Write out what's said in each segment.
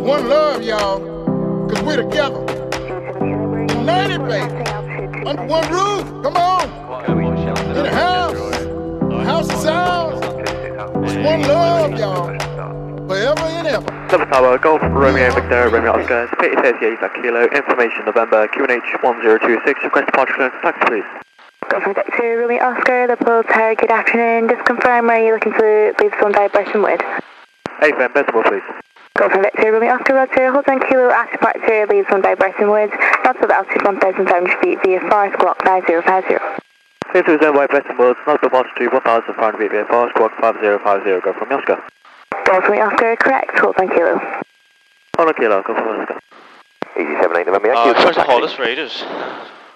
One love, y'all, cause we're together. United, baby. Under one roof. Come on. In the house of sound. It's one love, y'all. Forever and ever. Double Tower, Golf, Romeo, Victor, Romeo, Oscar, 38 Kilo, information November, QNH 1026, request departure clearance, taxi please. Golf Victor, Romeo, Oscar, Liverpool Tower, good afternoon. Just confirm, are you looking to leave zone by Bresson Wood? AFM, Bethamore please. Golf Victor, Romeo, Oscar, Roger, hold on Kilo, at departure, leave zone by Bresson Wood, not to the altitude 1,700 feet via FAR, squawk 5050. Please to zone by Bresson Wood, not to altitude 1,500 feet via FAR, squawk 5050, go from Oscar. Golf Romeo, Oscar, correct, hold on Kilo. Hold on Kilo, go from Oscar. Easy 78 November Yankee. Trying to hold us for ages.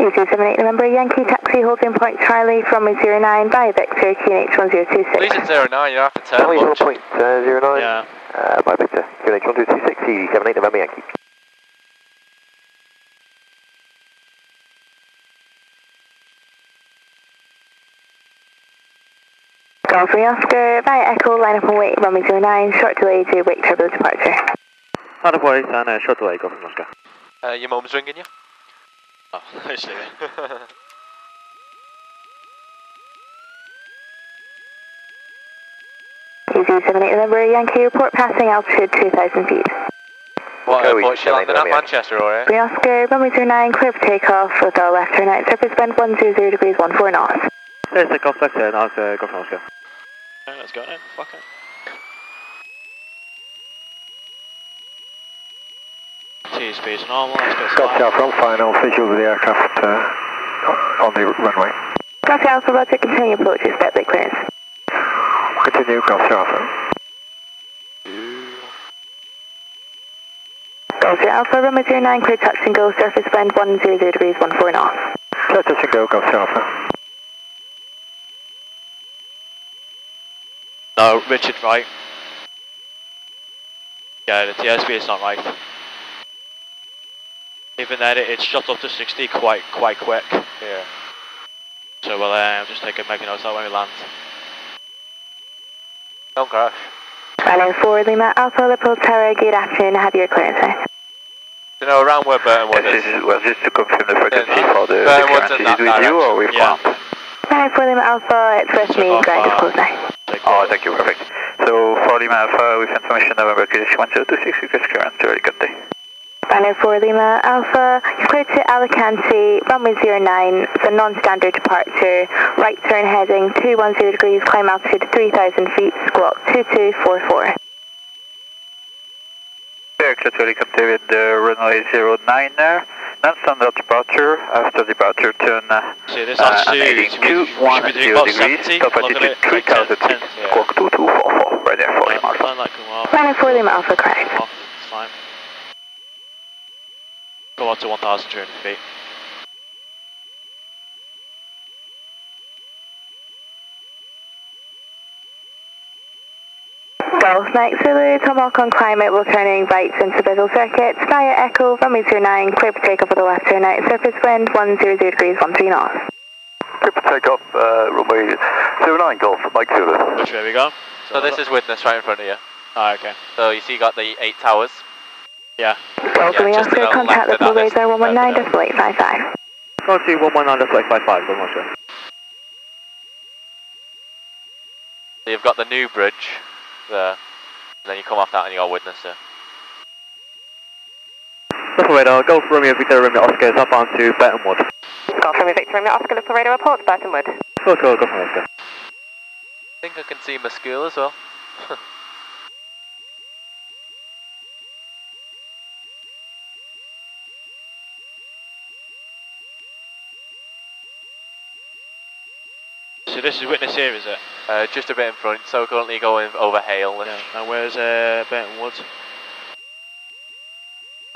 Easy 78 November Yankee, taxi, holding point Charlie from 09 by Victor, QNH 1026. At least it's 09, you're after 10. Only 0.09? Yeah. By Victor, QNH 1226, Easy 78 November Yankee. Golf Romeo, Oscar, via Echo, line up and wait, runway 09, short delay to wake turbo departure. Not a worry, and short delay, go from Oscar. Your mum's ringing you? Oh, actually. Easy 78 November Yankee, report passing altitude 2,000 feet. What airport she landing at, Manchester or eh? Romeo, Oscar, runway 09, clear for takeoff with all left turn right, surface wind 100 degrees 14 knots. There's the golf Victor, now go from Oscar. Alright, let's go then, fuck it. T-speed's normal, let's go. Golf Alpha on final, visual of the aircraft on the runway. Golf Alpha, Roger, continue approach, expect the clearance. Continue, Golf Alpha. Golf Alpha, runway 09, clear touch and go, surface wind 100 degrees 14 knots. Clear touch and go, Golf Alpha. No, Richard, right. Yeah, the airspeed is not right. Even then, it's shot up to 60 quite quick. Yeah. So we'll just make a note of that when we land. Don't crash. Running 4 Lima Alpha, Liverpool Tower, good afternoon, have your clearance there. You know, around where Burton Wood is. Well, just to confirm the frequency for the Burton clearance, is it with you or with yeah. Running 4 Lima Alpha, it's with me, ground is close now. Oh, thank you, perfect. So, 4 Lima Alpha with information November QNH 1026, request clearance, very good day. Running 4 Lima Alpha, you've cleared to Alicante, runway 09, it's a non-standard departure, right turn heading 210 degrees, climb altitude 3,000 feet, squawk 2244. Actually come to with the runway 09 there, non-standard departure, after departure turn see, this altitude, heading 210 degrees, top altitude 3,000 feet, squawk 2244, right there, 4 Lima Alpha. Running 4 Lima Alpha, correct. Oh, it's fine. Go on to 1,200 feet. Golf Mike Zulu, Tomahawk on climate, will turning right into visual circuits, via Echo, runway 09, clear for takeoff with the left turn right, surface wind 100 degrees 13 knots. Clear for takeoff, runway 09 Golf, Mike Zulu. Which way we go? So this is Widnes right in front of you. Oh, okay. So you see you got the 8 towers? Yeah. Golf Romeo Oscar, contact Liverpool radar 119.855. Go to 119.855, go from Oscar. So you've got the new bridge there, and then you come off that and you got Widnes there. Liverpool radar, Golf Romeo Victor Romeo Oscar, up on to Burton Wood. Golf Romeo Victor Romeo Oscar, Liverpool radar report, Burton Wood. Go from Oscar. I think I can see my school as well. So this is Widnes here, is it? Just a bit in front, so currently going over Hale. Yeah. And where's Burton Wood?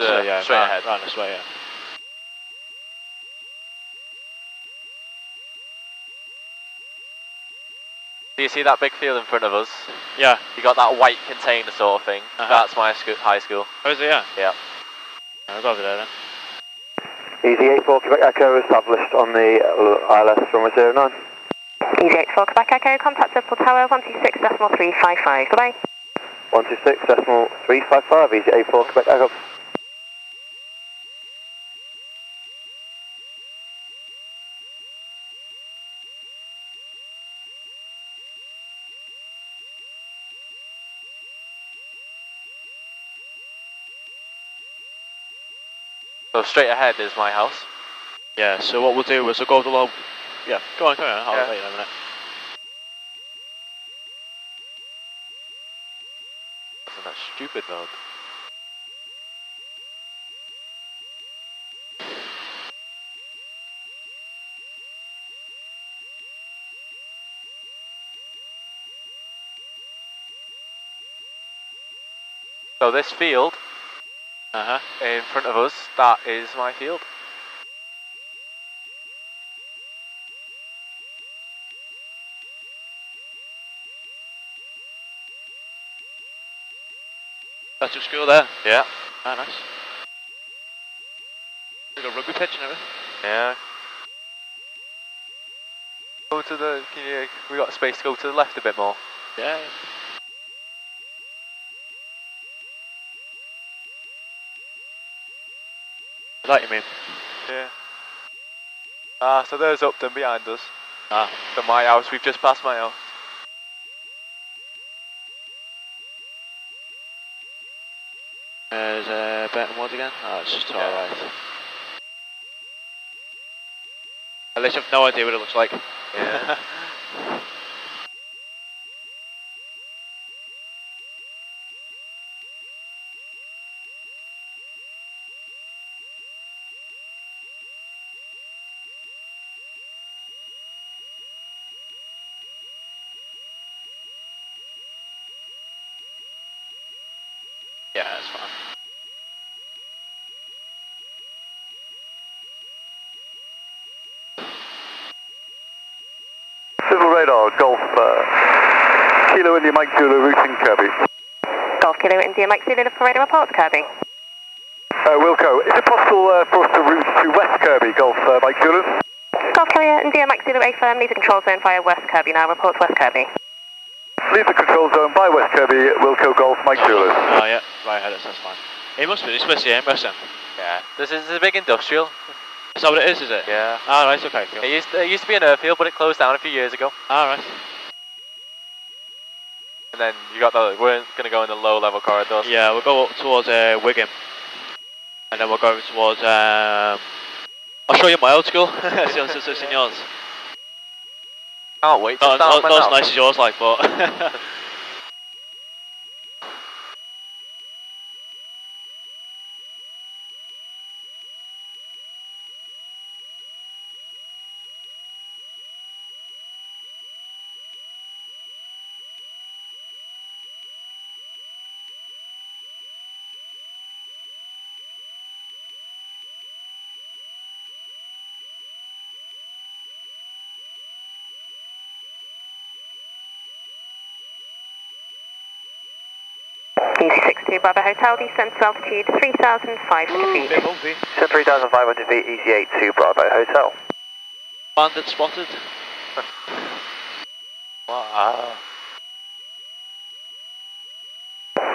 So yeah, straight ahead. Right this way, yeah. Do you see that big field in front of us? Yeah. You got that white container sort of thing. That's my high school. Oh, is it? Yeah. Yeah. I'll go over there then. Easy 84 Quebec Echo established on the ILS runway 09. Easy 84 Quebec Echo, contact Liverpool Tower 126.355. Bye-bye. 126.355, easy A4, Quebec Echo. So straight ahead is my house. Yeah, so what we'll do is we'll go over the low. Yeah, go on, I'll wait in a minute. That's in that stupid mode. So this field in front of us, that is my field. That's your school there? Yeah. Ah, nice. We got a rugby pitch and everything. Yeah. Go to the, we got space to go to the left a bit more. Yeah. I like you mean. Yeah. Ah, so there's Upton behind us. Ah. So my house, we've just passed my house. There's Burton Woods again. Oh, it's just to our right. At least I've no idea what it looks like. Yeah. Yeah, that's fine. Civil radar, Golf Kilo India Mike Zulu, routing Kirby. Golf Kilo India Mike Zulu for radar reports, Kirby. Wilco, is it possible for us to route to West Kirby, Golf Mike Zulu? Golf Carrier India Mike Zulu A-firm, leads the control zone via West Kirby now, reports West Kirby. Leave the control zone by West Kirby, Wilco Golf Mike Zulu. Oh yeah, right ahead, that's fine. It must be, it's supposed to be aimrest then. Yeah. This is a big industrial. Is that what it is it? Yeah. Ah, right, okay, cool. It used to be an airfield, but it closed down a few years ago. Ah, right. And then you got we're going to go in the low level corridors. Yeah, we'll go up towards Wigan. And then we'll go towards, I'll show you my old school. See what's in yours. Can't wait to Not start my as house. nice as yours, like, but... Easy 62 Bravo Hotel, descent to altitude 3,500 feet. Bit bumpy. Descent 3,500 feet, easy 82 Bravo Hotel. Bandit spotted. Wow.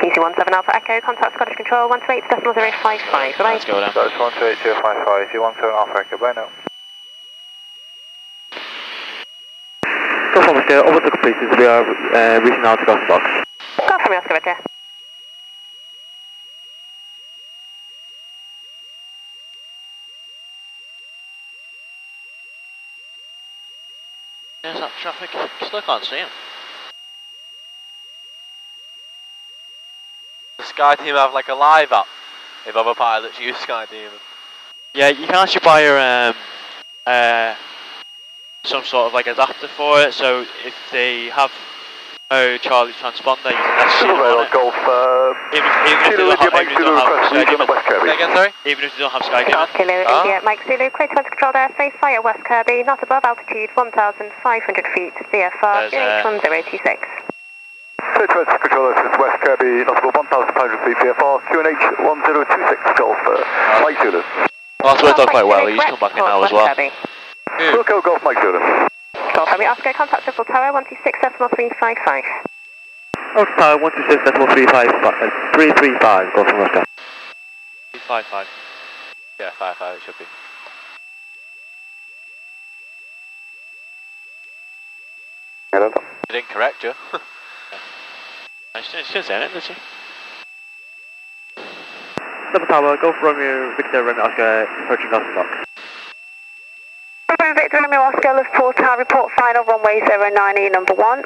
Easy 17 Alpha Echo, contact Scottish Control 128.055, bye. Let's go then. That's 128.055, you 17 Alpha Echo, bye now. Golf Oscar, over the completions, we are reaching out to Golf Box. Golf from Oscar, Roger. There's that traffic. Still can't see him. The Sky Team have like a live app if other pilots use Sky Team. Yeah, you can actually buy your some sort of like adapter for it. So if they have Charlie transponder, you can actually see them on it. Golf, Even if they don't have Sky Demon. Say again, sorry? Even if they don't have Sky Demon. Golf Kilo India Mike Zulu, clear to controlled airspace via West Kirby, not above altitude 1,500 feet, VFR QNH1026. Clear to control airspace West Kirby, not above 1,500 feet, VFR QNH1026, Golf Mike Zulu. Well, that's worked out quite well. He's come back in now as well. Wilco Golf Mike Zulu. Golf Army Oscar, contact Triple Tower 126.355. Alpha Tower 126.335, go from Oscar. 355. Yeah, 55 it should be. Hello. It didn't correct you. She didn't say anything, did she? Alpha Tower, go from Romeo, Victor, Romeo, Oscar, approaching Gosford Docks. Victor Romeo Oscar, Liverpool Tower, report final runway 09E number 1.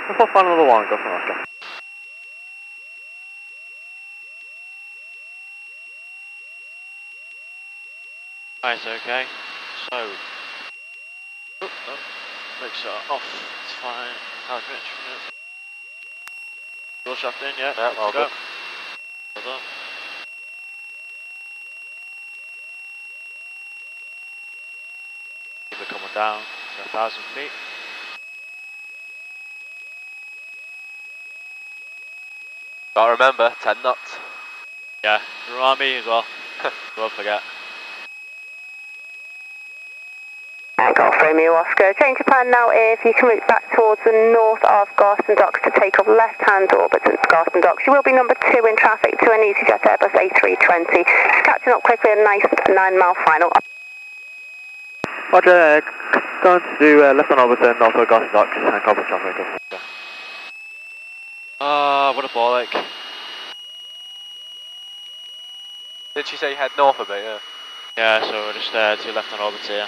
Report final number 1, go from Oscar. Right, okay. So, makes it off. It's fine. How's Mitch from it? Door shaft in, yeah. Yeah, all good. Well done. Keep it coming down to 1,000 feet. Gotta remember, 10 knots. Yeah, remind me as well. Won't forget. Golf Romeo Oscar, change of plan now if you can route back towards the north of Garston Docks to take up left-hand orbit at Garston Docks. You will be number 2 in traffic to an EasyJet Airbus A320. Just catching up quickly, a nice 9-mile final. Roger, going to do left-hand orbit and also Garston Docks and corporate traffic, go from Oscar. What a ball ache. Did she say head north a bit, yeah? Yeah, so we're just to left on orbit here.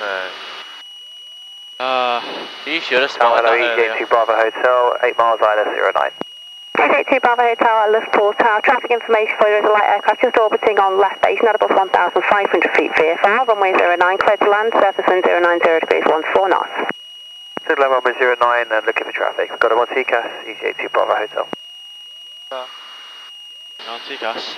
You should have spotted that earlier. EJ2 Bravo Hotel, 8 miles ILS 09. EJ2 Bravo Hotel at Liverpool Tower. Traffic information for you is a light aircraft just orbiting on left base, not above 1,500 feet VFR. Runway 09, clear to land, surface wind 090 degrees, 14 knots. Good land runway 09 and looking for traffic. Got him on TCAS, EJ2 Bravo Hotel. On TCAS.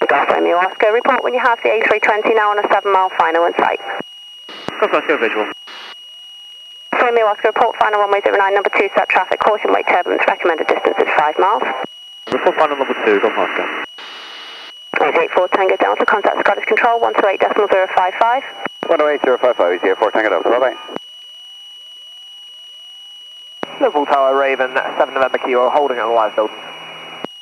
Golf Romeo Oscar, report when you have the A320 now on a 7-mile final in sight. Go from Oscar, visual. Romeo Oscar, report final runway 09, number 2 set traffic, caution weight turbulence, recommended distance is 5 miles. Report final number 2, go from Oscar. 884 Tango Delta, contact Scottish Control, 128.055. 108.055, easy 4 Tango Delta, bye bye. Liverpool Tower, Raven, 7 November Kilo, holding at the live buildings.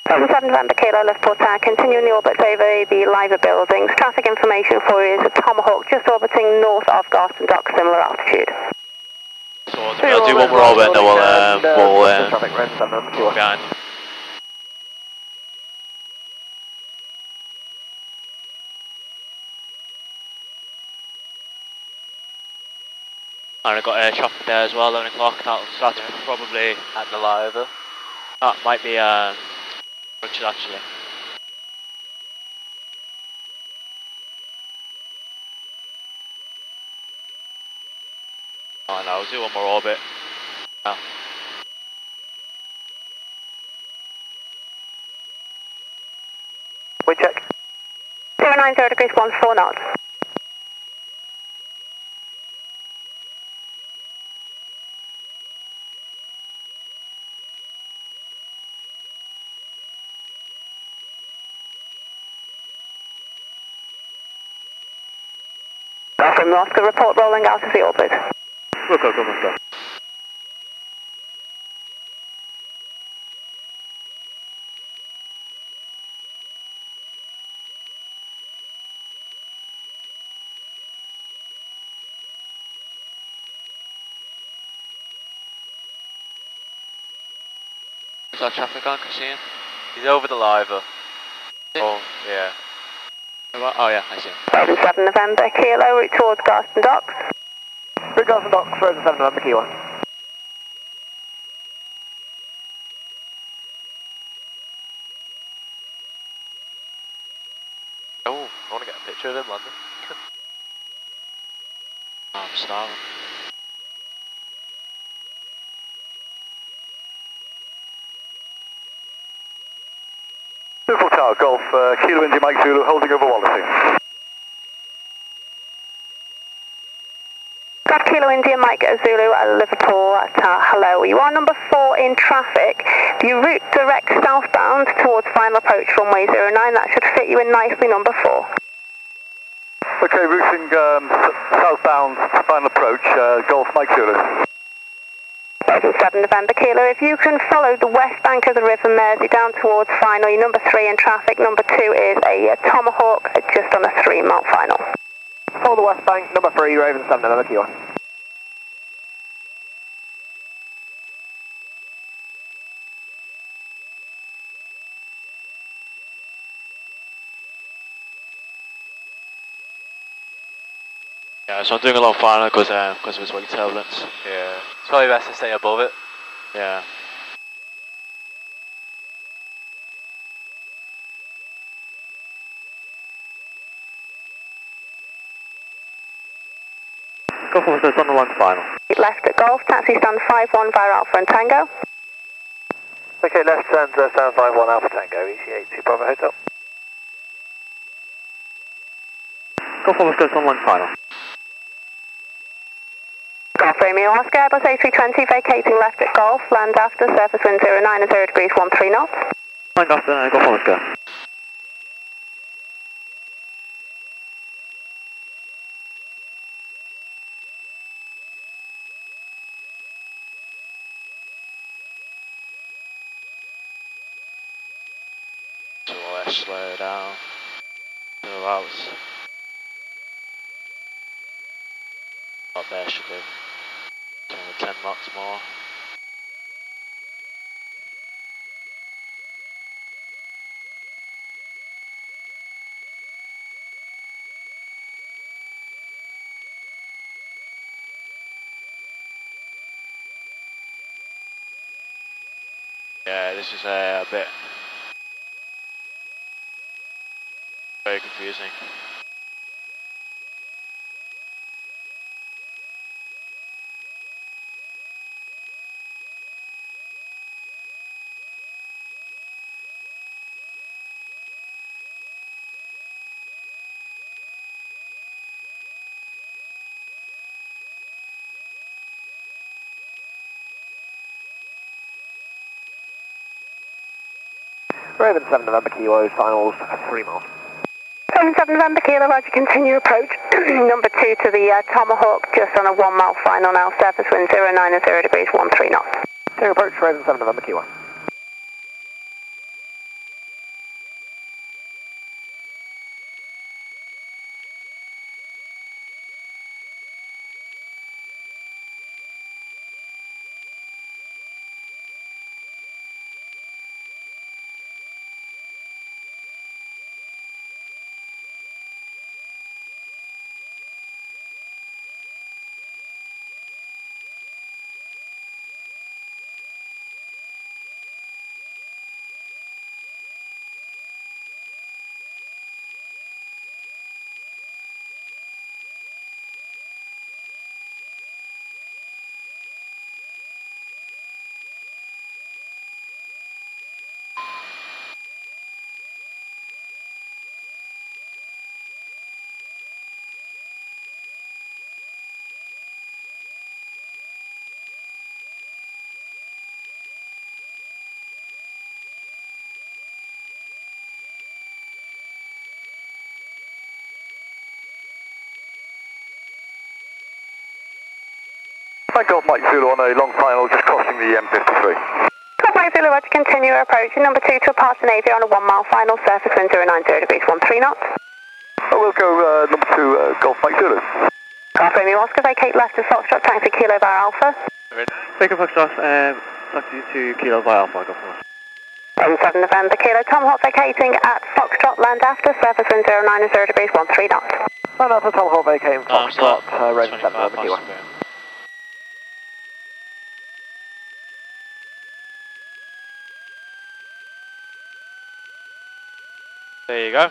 7 November Kilo, Liverpool Tower, continuing the orbits over the live buildings. Traffic information for you is a Tomahawk just orbiting north of Garston Docks, similar altitude. So we'll do one more orbit and then we'll traffic red 7 November Kilo. behind. And I've got air traffic there as well, 11 o'clock. That's probably At the liver. that might be Richard actually. Oh no, we'll do one more orbit. Oh. Wait check. 090 degrees, 14 knots. From Oscar, report rolling out of the orbit. Look, go from Oscar. Is that traffic on? Can you see him? He's over the liver. Oh, yeah. Oh yeah, I see him. 7 November Kilo, route towards Garston Docks. Route Garston Docks, further 7 November Kilo. Oh, I want to get a picture of him landing. Oh, I'm starving. Liverpool Tower, Golf, Kilo India Mike Zulu, holding over Wallasey. Got Kilo India Mike Zulu at Liverpool Tower. Hello, you are number 4 in traffic. You route direct southbound towards final approach runway 09. That should fit you in nicely, number 4. Okay, routing southbound, final approach, Golf Mike Zulu. 7 November Kilo, if you can follow the west bank of the river Mersey down towards final, you're number 3 in traffic, number 2 is a Tomahawk just on a 3-mile final. Follow the west bank, number 3, Raven 7 November Kilo. Yeah, so I'm doing a lot of final because of its wake turbulence. Yeah. It's probably best to stay above it. Yeah. Golf Officer, it's on the line final. Left at Golf, taxi stand 5-1 via Alpha and Tango. Okay, left stand 751 Alpha Tango, EC82 Bravo Hotel. Golf Officer, it's on line final. Golf Romeo Oscar, Airbus A320 vacating left at Golf, land after, surface wind 09 and 0 degrees 13 knots. Land after, Golf Officer. So let's slow down. 2 hours. Up there should do. 10 knots more. Yeah, this is a bit very confusing. Raven 7 November Kilo, finals 3 miles. 7 November Kilo, Roger, continue approach. Number 2 to the Tomahawk, just on a 1-mile final now, surface wind 09 and 0 degrees 13 knots. Take approach, Raven 7 November Kilo. Mike Golf Mike Zulu on a long final just crossing the M53. Golf Mike Zulu, Roger, continue approach. Number 2 to Partenavia on a 1-mile final, surface wind 09 0 degrees 13 knots. We'll go number 2 Golf Mike Zulu. Golf Romeo Oscar, vacate left of Foxtrot, taxi Kilo via Alpha. Take a Foxtrot, taxi to Kilo by Alpha, Golf Officer. 7 November Kilo, Tomahawk vacating at Foxtrot, land after, surface wind 09 and 0 degrees 13 knots. Land after Tomahawk vacating Foxtrot, Raven 7 November Kilo. There you go.